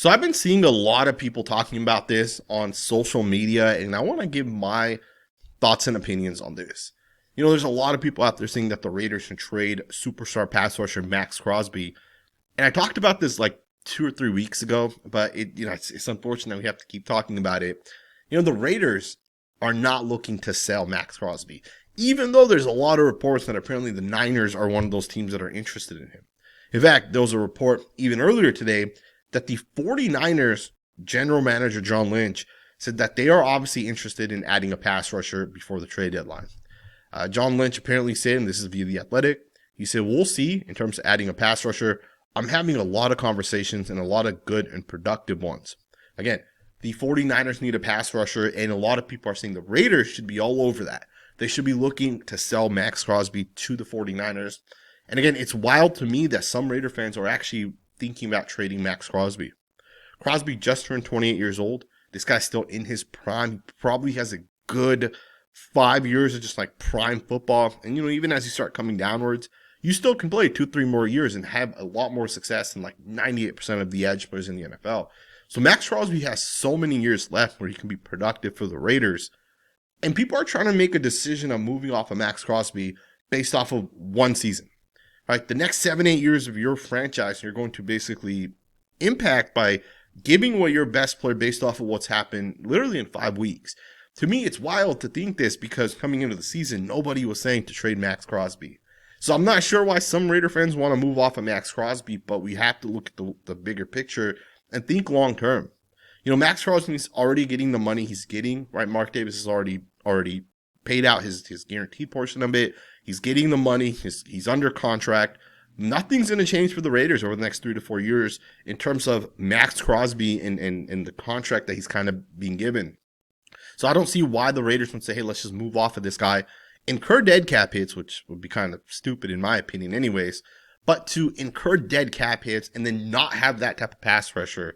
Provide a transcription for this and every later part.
So I've been seeing a lot of people talking about this on social media, and I want to give my thoughts and opinions on this. There's a lot of people out there saying that the Raiders should trade superstar pass rusher Maxx Crosby, and I talked about this like 2 or 3 weeks ago, but it's unfortunate we have to keep talking about it. The Raiders are not looking to sell Maxx Crosby, even though there's a lot of reports that apparently the Niners are one of those teams that are interested in him. In fact, there was a report even earlier today that the 49ers general manager, John Lynch, said that they are obviously interested in adding a pass rusher before the trade deadline. John Lynch apparently said, and this is via The Athletic, he said, we'll see in terms of adding a pass rusher. I'm having a lot of conversations and a lot of good and productive ones. Again, the 49ers need a pass rusher, and a lot of people are saying the Raiders should be all over that. They should be looking to sell Maxx Crosby to the 49ers. And again, it's wild to me that some Raider fans are actually thinking about trading Maxx Crosby. Crosby just turned 28 years old. This guy's still in his prime. He probably has a good 5 years of just like prime football. And, even as you start coming downwards, you still can play 2-3 more years and have a lot more success than like 98% of the edge players in the NFL. So Maxx Crosby has so many years left where he can be productive for the Raiders. And people are trying to make a decision on moving off of Maxx Crosby based off of one season. Right, the next 7-8 years of your franchise, you're going to basically impact by giving away your best player based off of what's happened literally in 5 weeks. To me, it's wild to think this because coming into the season, nobody was saying to trade Maxx Crosby. So I'm not sure why some Raider fans want to move off of Maxx Crosby, but we have to look at the bigger picture and think long term. Maxx Crosby's already getting the money he's getting, right? Mark Davis has already paid out his guaranteed portion of it. He's getting the money. He's under contract. Nothing's going to change for the Raiders over the next 3 to 4 years in terms of Maxx Crosby and the contract that he's kind of being given. So I don't see why the Raiders would say, hey, let's just move off of this guy, incur dead cap hits, which would be kind of stupid in my opinion anyways, but to incur dead cap hits and then not have that type of pass rusher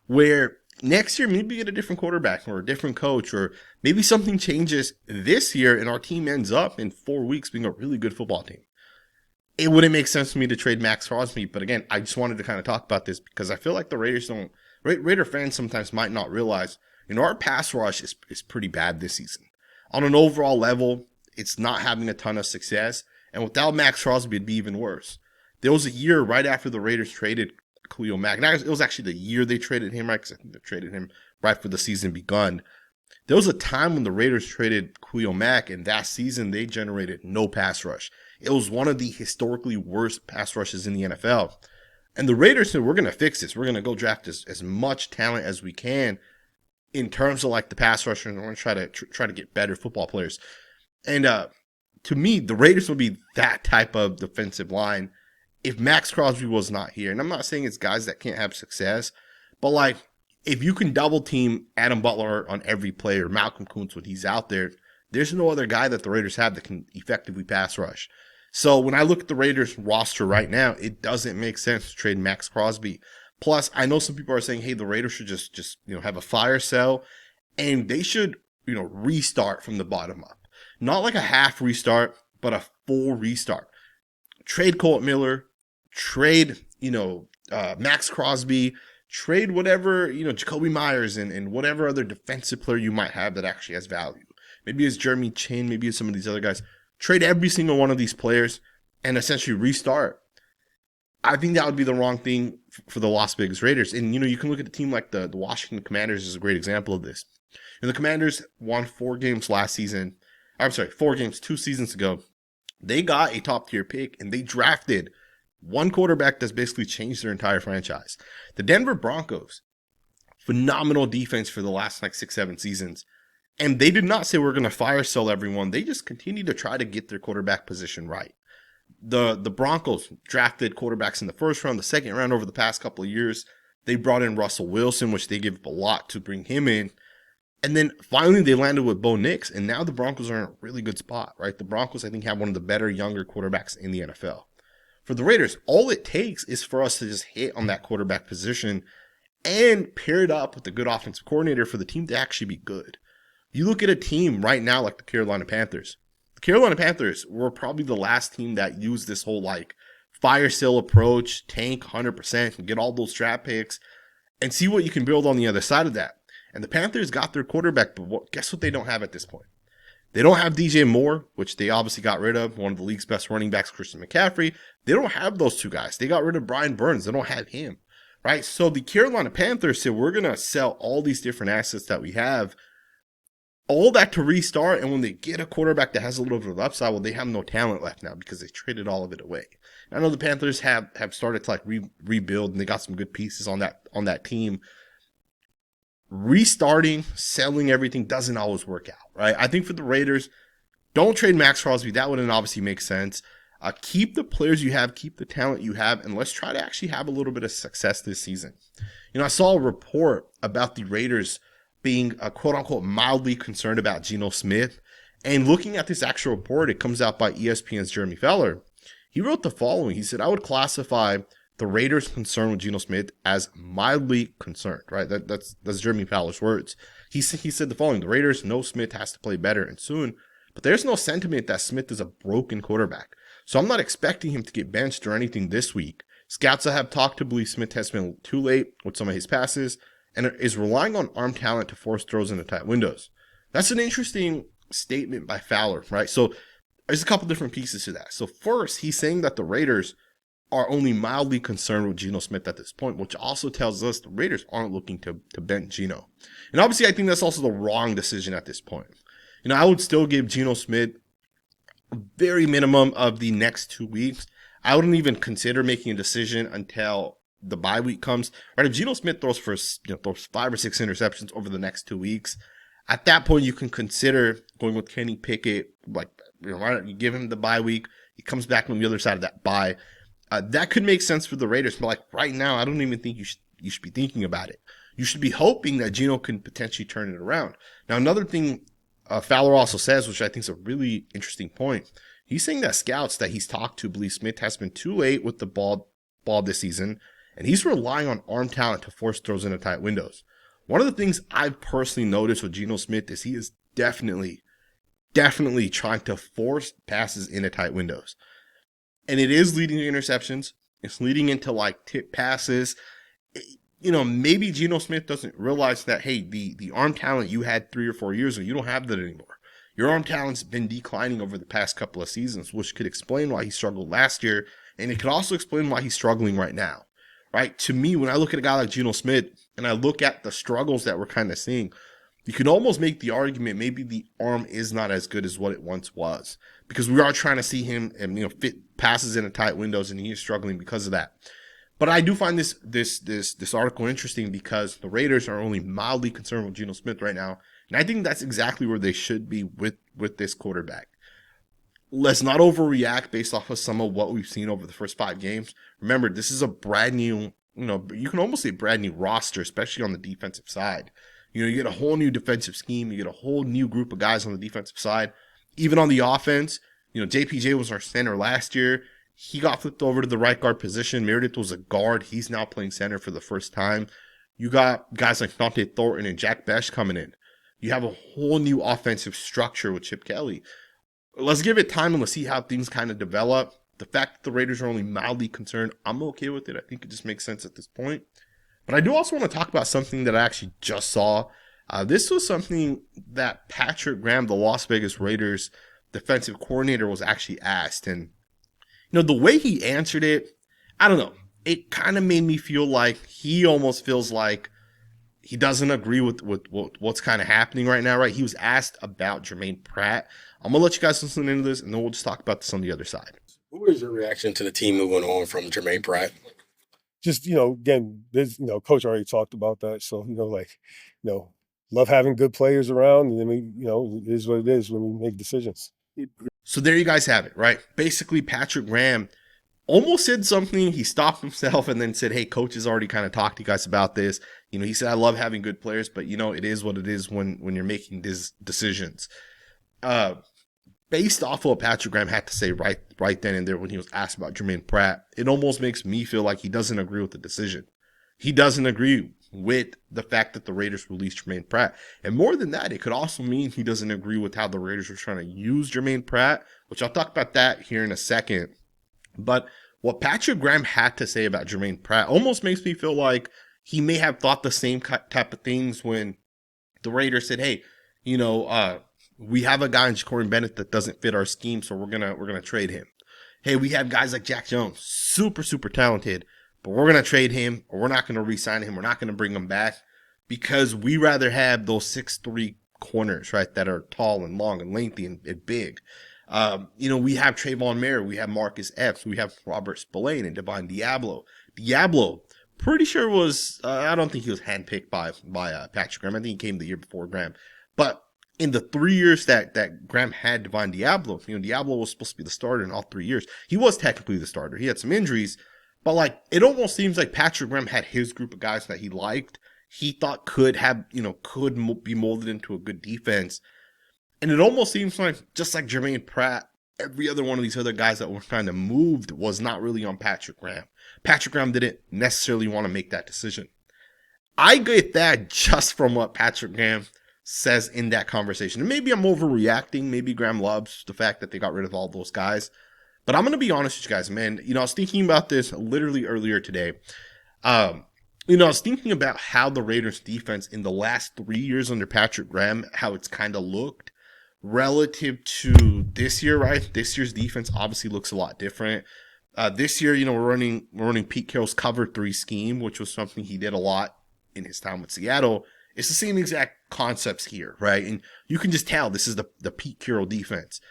where next year, maybe get a different quarterback or a different coach, or maybe something changes this year and our team ends up in 4 weeks being a really good football team. It wouldn't make sense for me to trade Maxx Crosby, but again, I just wanted to kind of talk about this because I feel like the Raider fans sometimes might not realize, our pass rush is pretty bad this season. On an overall level, it's not having a ton of success, and without Maxx Crosby, it'd be even worse. There was a year right after the Raiders traded Khalil Mack. It was actually the year they traded him, right? Because I think they traded him right before the season begun. There was a time when the Raiders traded Khalil Mack, and that season they generated no pass rush. It was one of the historically worst pass rushes in the NFL. And the Raiders said, we're going to fix this. We're going to go draft as much talent as we can in terms of like the pass rusher, and we're going to try to get better football players. And to me, the Raiders would be that type of defensive line if Maxx Crosby was not here. And I'm not saying it's guys that can't have success, but like if you can double team Adam Butler on every play or Malcolm Koonce when he's out there, there's no other guy that the Raiders have that can effectively pass rush. So when I look at the Raiders roster right now, it doesn't make sense to trade Maxx Crosby. Plus, I know some people are saying, hey, the Raiders should just have a fire sale, and they should restart from the bottom up. Not like a half restart, but a full restart. Trade Colt Miller, trade, Maxx Crosby, trade whatever, Jacoby Myers and whatever other defensive player you might have that actually has value. Maybe it's Jeremy Chain, maybe it's some of these other guys. Trade every single one of these players and essentially restart. I think that would be the wrong thing for the Las Vegas Raiders. And, you can look at a team like the Washington Commanders as a great example of this. The Commanders won 4 games last season. 4 games 2 seasons ago. They got a top-tier pick, and they drafted one quarterback that's basically changed their entire franchise. The Denver Broncos, phenomenal defense for the last 6-7 seasons. And they did not say we're going to fire sell everyone. They just continue to try to get their quarterback position right. The Broncos drafted quarterbacks in the first round, the second round over the past couple of years. They brought in Russell Wilson, which they give up a lot to bring him in. And then finally they landed with Bo Nix, and now the Broncos are in a really good spot, right? The Broncos, I think, have one of the better younger quarterbacks in the NFL. For the Raiders, all it takes is for us to just hit on that quarterback position and pair it up with a good offensive coordinator for the team to actually be good. You look at a team right now like the Carolina Panthers. The Carolina Panthers were probably the last team that used this whole fire sale approach, tank 100%, and get all those draft picks. and see what you can build on the other side of that. And the Panthers got their quarterback, but guess what they don't have at this point? They don't have DJ Moore, which they obviously got rid of, one of the league's best running backs, Christian McCaffrey. They don't have those two guys. They got rid of Brian Burns. They don't have him, right? So the Carolina Panthers said, we're going to sell all these different assets that we have, all that to restart. And when they get a quarterback that has a little bit of upside, well, they have no talent left now because they traded all of it away. I know the Panthers have started to like rebuild, and they got some good pieces on that team. Restarting, selling everything doesn't always work out, right? I think for the Raiders, don't trade Maxx Crosby. That wouldn't obviously make sense. Keep the players you have, keep the talent you have, and let's try to actually have a little bit of success this season. I saw a report about the Raiders being quote-unquote mildly concerned about Geno Smith. And looking at this actual report, it comes out by ESPN's Jeremy Fowler. He wrote the following. He said, I would classify the Raiders' concern with Geno Smith as mildly concerned, right? That's Jeremy Fowler's words. He said the following: the Raiders know Smith has to play better and soon, but there's no sentiment that Smith is a broken quarterback. So I'm not expecting him to get benched or anything this week. Scouts I have talked to believe Smith has been too late with some of his passes and is relying on arm talent to force throws into tight windows. That's an interesting statement by Fowler, right? So there's a couple different pieces to that. So first, he's saying that the Raiders are only mildly concerned with Geno Smith at this point, which also tells us the Raiders aren't looking to bench Geno. And obviously, I think that's also the wrong decision at this point. I would still give Geno Smith a very minimum of the next 2 weeks. I wouldn't even consider making a decision until the bye week comes. Right? If Geno Smith throws 5 or 6 interceptions over the next 2 weeks, at that point you can consider going with Kenny Pickett. Why don't you give him the bye week? He comes back on the other side of that bye. That could make sense for the Raiders, but right now, I don't even think you should be thinking about it. You should be hoping that Geno can potentially turn it around. Now, another thing Fowler also says, which I think is a really interesting point, he's saying that scouts that he's talked to believe Smith has been too late with the ball this season, and he's relying on arm talent to force throws into tight windows. One of the things I've personally noticed with Geno Smith is he is definitely trying to force passes into tight windows. And it is leading to interceptions. It's leading into tip passes. Maybe Geno Smith doesn't realize that, hey, the arm talent you had 3 or 4 years ago, you don't have that anymore. Your arm talent's been declining over the past couple of seasons, which could explain why he struggled last year. And it could also explain why he's struggling right now, right? To me, when I look at a guy like Geno Smith and I look at the struggles that we're kind of seeing, you can almost make the argument maybe the arm is not as good as what it once was, because we are trying to see him and fit passes into tight windows, and he is struggling because of that. But I do find this article interesting because the Raiders are only mildly concerned with Geno Smith right now, and I think that's exactly where they should be with this quarterback. Let's not overreact based off of some of what we've seen over the first 5 games. Remember, this is a brand new, you can almost say brand new roster, especially on the defensive side. You get a whole new defensive scheme. You get a whole new group of guys on the defensive side. Even on the offense, JPJ was our center last year. He got flipped over to the right guard position. Meredith was a guard. He's now playing center for the first time. You got guys like Dante Thornton and Jack Bech coming in. You have a whole new offensive structure with Chip Kelly. Let's give it time and let's see how things kind of develop. The fact that the Raiders are only mildly concerned, I'm okay with it. I think it just makes sense at this point. But I do also want to talk about something that I actually just saw. This was something that Patrick Graham, the Las Vegas Raiders defensive coordinator, was actually asked. And, the way he answered it, I don't know. It kind of made me feel like he almost feels like he doesn't agree with what's kind of happening right now, right? He was asked about Jermaine Pratt. I'm going to let you guys listen into this, and then we'll just talk about this on the other side. What was your reaction to the team moving on from Jermaine Pratt? Just, again, there's, Coach already talked about that. So, love having good players around. And then it is what it is when we make decisions. So there you guys have it, right? Basically, Patrick Graham almost said something. He stopped himself and then said, hey, Coach has already kind of talked to you guys about this. He said, I love having good players, but, it is what it is when you're making these decisions. Based off of what Patrick Graham had to say right then and there when he was asked about Jermaine Pratt, it almost makes me feel like he doesn't agree with the decision. He doesn't agree with the fact that the Raiders released Jermaine Pratt. And more than that, it could also mean he doesn't agree with how the Raiders were trying to use Jermaine Pratt, which I'll talk about that here in a second. But what Patrick Graham had to say about Jermaine Pratt almost makes me feel like he may have thought the same type of things when the Raiders said, hey, we have a guy in Ja'Cory Bennett that doesn't fit our scheme, so we're gonna trade him. Hey, we have guys like Jack Jones, super, super talented, but we're going to trade him, or we're not going to re-sign him. We're not going to bring him back because we rather have those 6'3" corners, right, that are tall and long and lengthy and big. We have Trayvon Merritt. We have Marcus Epps. We have Robert Spillane and Divine Diablo. Diablo, pretty sure was, I don't think he was handpicked by Patrick Graham. I think he came the year before Graham. But in the 3 years that Graham had Divine Diablo, Diablo was supposed to be the starter in all 3 years. He was technically the starter. He had some injuries, but it almost seems like Patrick Graham had his group of guys that he liked. He thought could be molded into a good defense. And it almost seems like, just like Jermaine Pratt, every other one of these other guys that were kind of moved was not really on Patrick Graham. Patrick Graham didn't necessarily want to make that decision. I get that just from what Patrick Graham says in that conversation. And maybe I'm overreacting. Maybe Graham loves the fact that they got rid of all those guys. But I'm going to be honest with you guys, man. I was thinking about this literally earlier today. I was thinking about how the Raiders defense in the last 3 years under Patrick Graham, how it's kind of looked relative to this year, right? This year's defense obviously looks a lot different. This year, we're running Pete Carroll's cover 3 scheme, which was something he did a lot in his time with Seattle. It's the same exact concepts here, right? And you can just tell this is the Pete Carroll defense.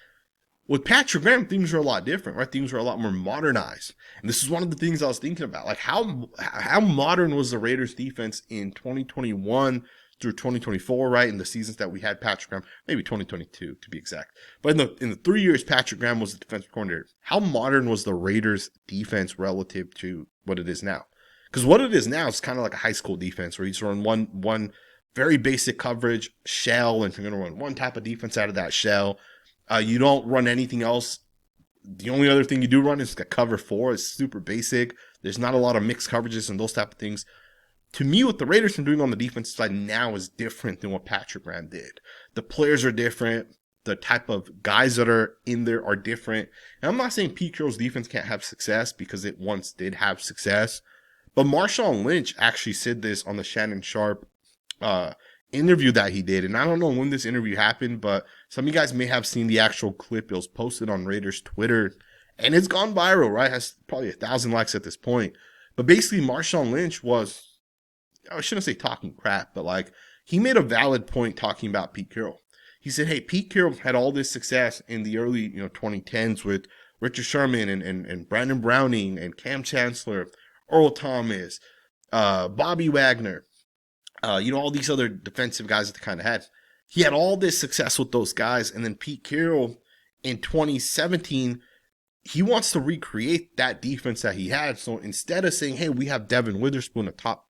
With Patrick Graham, things are a lot different, right? Things are a lot more modernized. And this is one of the things I was thinking about. How modern was the Raiders defense in 2021 through 2024, right? In the seasons that we had Patrick Graham, maybe 2022 to be exact. But in the 3 years Patrick Graham was the defensive coordinator, how modern was the Raiders defense relative to what it is now? Because what it is now is kind of like a high school defense where you just run one very basic coverage shell, and you're going to run one type of defense out of that shell. You don't run anything else. The only other thing you do run is a cover 4. It's super basic. There's not a lot of mixed coverages and those type of things. To me, what the Raiders are doing on the defensive side now is different than what Patrick Graham did. The players are different. The type of guys that are in there are different. And I'm not saying Pete Carroll's defense can't have success, because it once did have success. But Marshawn Lynch actually said this on the Shannon Sharpe interview that he did. And I don't know when this interview happened, but some of you guys may have seen the actual clip. It was posted on Raiders Twitter, and it's gone viral, right? It has probably 1,000 likes at this point. But basically, Marshawn Lynch was, I shouldn't say talking crap, but he made a valid point talking about Pete Carroll. He said, hey, Pete Carroll had all this success in the early 2010s with Richard Sherman and Brandon Browning and Cam Chancellor, Earl Thomas, Bobby Wagner, all these other defensive guys that they kind of had. He had all this success with those guys, and then Pete Carroll in 2017, he wants to recreate that defense that he had. So instead of saying, hey, we have Devin Witherspoon, a top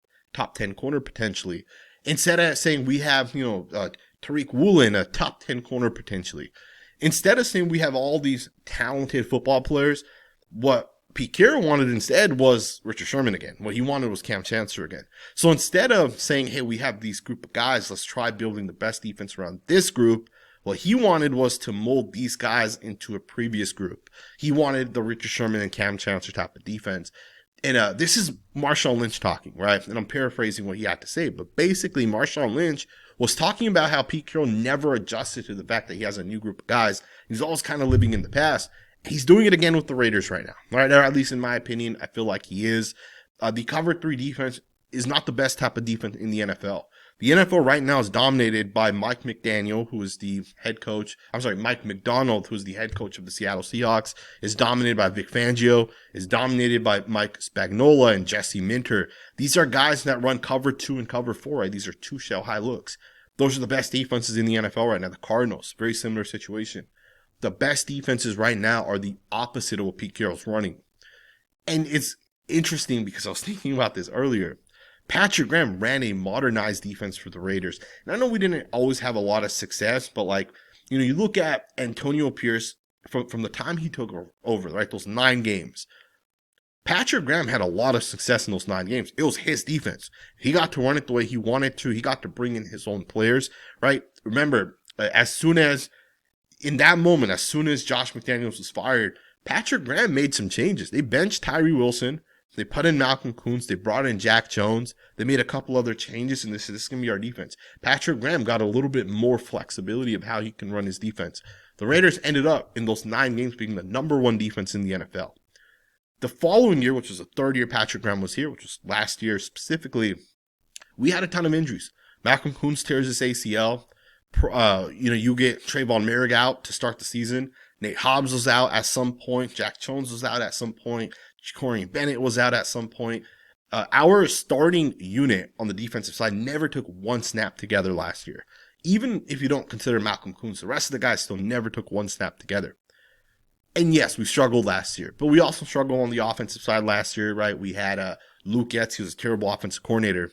10 corner potentially, instead of saying we have, Tariq Woolen, a top 10 corner potentially, instead of saying we have all these talented football players, what Pete Carroll wanted instead was Richard Sherman again. What he wanted was Cam Chancellor again. So instead of saying, hey, we have these group of guys, let's try building the best defense around this group, what he wanted was to mold these guys into a previous group. He wanted the Richard Sherman and Cam Chancellor type of defense. And this is Marshawn Lynch talking, right? And I'm paraphrasing what he had to say. But basically, Marshawn Lynch was talking about how Pete Carroll never adjusted to the fact that he has a new group of guys. He's always kind of living in the past. He's doing it again with the Raiders right now. Right now, at least in my opinion, I feel like he is. The cover 3 defense is not the best type of defense in the NFL. The NFL right now is dominated by Mike McDaniel, who is the head coach. Mike McDonald, who is the head coach of the Seattle Seahawks, is dominated by Vic Fangio, is dominated by Mike Spagnuolo and Jesse Minter. These are guys that run cover 2 and cover 4, right? These are 2 shell high looks. Those are the best defenses in the NFL right now. The Cardinals, very similar situation. The best defenses right now are the opposite of what Pete Carroll's running. And it's interesting because I was thinking about this earlier. Patrick Graham ran a modernized defense for the Raiders. And I know we didn't always have a lot of success, but you look at Antonio Pierce from the time he took over, right? Those 9 games. Patrick Graham had a lot of success in those 9 games. It was his defense. He got to run it the way he wanted to. He got to bring in his own players, right? Remember, in that moment, as soon as Josh McDaniels was fired, Patrick Graham made some changes. They benched Tyree Wilson. They put in Malcolm Koonce. They brought in Jack Jones. They made a couple other changes, and this is going to be our defense. Patrick Graham got a little bit more flexibility of how he can run his defense. The Raiders ended up in those 9 games being the #1 defense in the NFL. The following year, which was the 3rd year Patrick Graham was here, which was last year specifically, we had a ton of injuries. Malcolm Koonce tears his ACL. You get Trayvon Merrick out to start the season. Nate Hobbs was out at some point. Jack Jones was out at some point. Corey Bennett was out at some point. Our starting unit on the defensive side never took one snap together last year. Even if you don't consider Malcolm Koonce, the rest of the guys still never took one snap together. And yes, we struggled last year, but we also struggled on the offensive side last year, right? We had Luke Getz, who was a terrible offensive coordinator.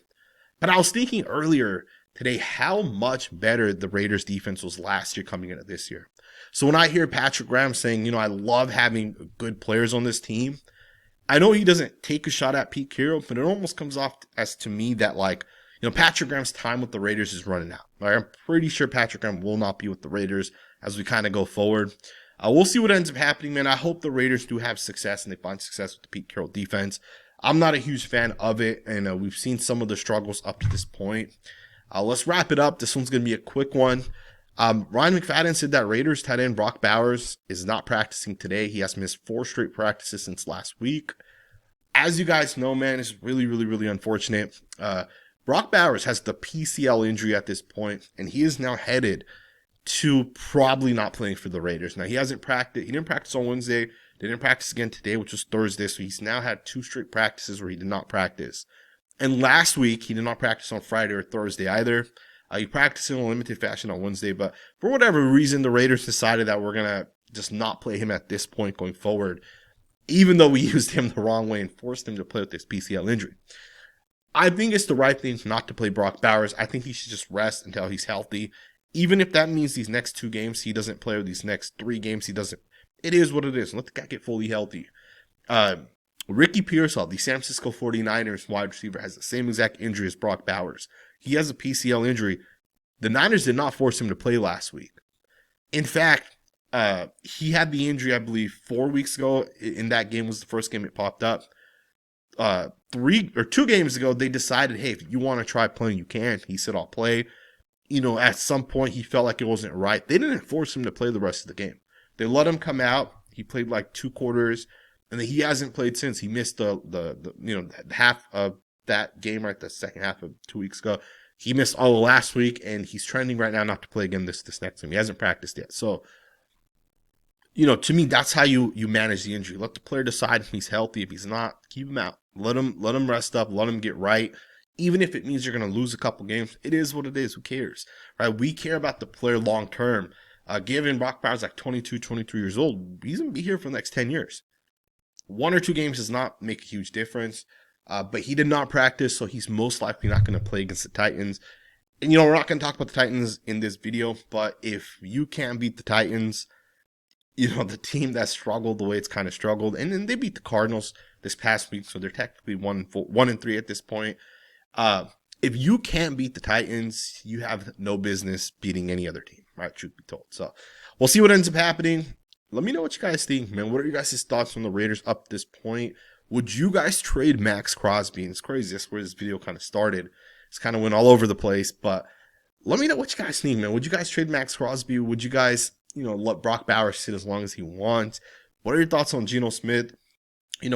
But I was thinking earlier today how much better the Raiders defense was last year coming into this year. So when I hear Patrick Graham saying, I love having good players on this team, I know he doesn't take a shot at Pete Carroll, but it almost comes off as to me that Patrick Graham's time with the Raiders is running out. I'm pretty sure Patrick Graham will not be with the Raiders as we kind of go forward. We'll see what ends up happening, man. I hope the Raiders do have success and they find success with the Pete Carroll defense. I'm not a huge fan of it, and we've seen some of the struggles up to this point. Let's wrap it up. This one's going to be a quick one. Ryan McFadden said that Raiders tight end Brock Bowers is not practicing today. He has missed 4 straight practices since last week. As you guys know, man, it's really, really, really unfortunate. Brock Bowers has the PCL injury at this point, and he is now headed to probably not playing for the Raiders. Now, he hasn't practiced. He didn't practice on Wednesday. They didn't practice again today, which was Thursday. So he's now had 2 straight practices where he did not practice. And last week, he did not practice on Friday or Thursday either. He practiced in a limited fashion on Wednesday, but for whatever reason, the Raiders decided that we're going to just not play him at this point going forward, even though we used him the wrong way and forced him to play with this PCL injury. I think it's the right thing not to play Brock Bowers. I think he should just rest until he's healthy. Even if that means these next 2 games he doesn't play, or these next 3 games he doesn't. It is what it is. Let the guy get fully healthy. Ricky Pearsall, the San Francisco 49ers wide receiver, has the same exact injury as Brock Bowers. He has a PCL injury. The Niners did not force him to play last week. In fact, he had the injury, I believe, 4 weeks ago. In that game was the first game it popped up. 2 games ago, they decided, hey, if you want to try playing, you can. He said, I'll play. At some point, he felt like it wasn't right. They didn't force him to play the rest of the game. They let him come out. He played like 2 quarters, and then he hasn't played since. He missed the half of that game, right, the second half of 2 weeks ago. He missed all of last week, and he's trending right now not to play again this next game. He hasn't practiced yet. So, to me, that's how you manage the injury. Let the player decide if he's healthy. If he's not, keep him out. Let him rest up. Let him get right. Even if it means you're going to lose a couple games, it is what it is. Who cares, right? We care about the player long term. Given Brock Bowers like 22, 23 years old, he's going to be here for the next 10 years. 1 or 2 games does not make a huge difference. But he did not practice, so he's most likely not going to play against the Titans. And, we're not going to talk about the Titans in this video, but if you can't beat the Titans, the team that struggled the way it's kind of struggled, and then they beat the Cardinals this past week, so they're technically 1-3 at this point. If you can't beat the Titans, you have no business beating any other team, right? Truth be told. So we'll see what ends up happening. Let me know what you guys think, man. What are your guys' thoughts on the Raiders up to this point? Would you guys trade Maxx Crosby? And it's crazy. That's where this video kind of started. It's kind of went all over the place. But let me know what you guys think, man. Would you guys trade Maxx Crosby? Would you guys, let Brock Bowers sit as long as he wants? What are your thoughts on Geno Smith?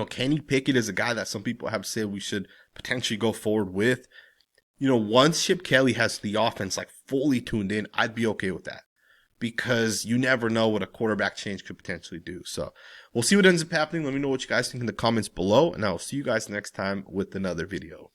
Kenny Pickett is a guy that some people have said we should potentially go forward with. Once Chip Kelly has the offense like fully tuned in, I'd be okay with that. Because you never know what a quarterback change could potentially do. So we'll see what ends up happening. Let me know what you guys think in the comments below, and I'll see you guys next time with another video.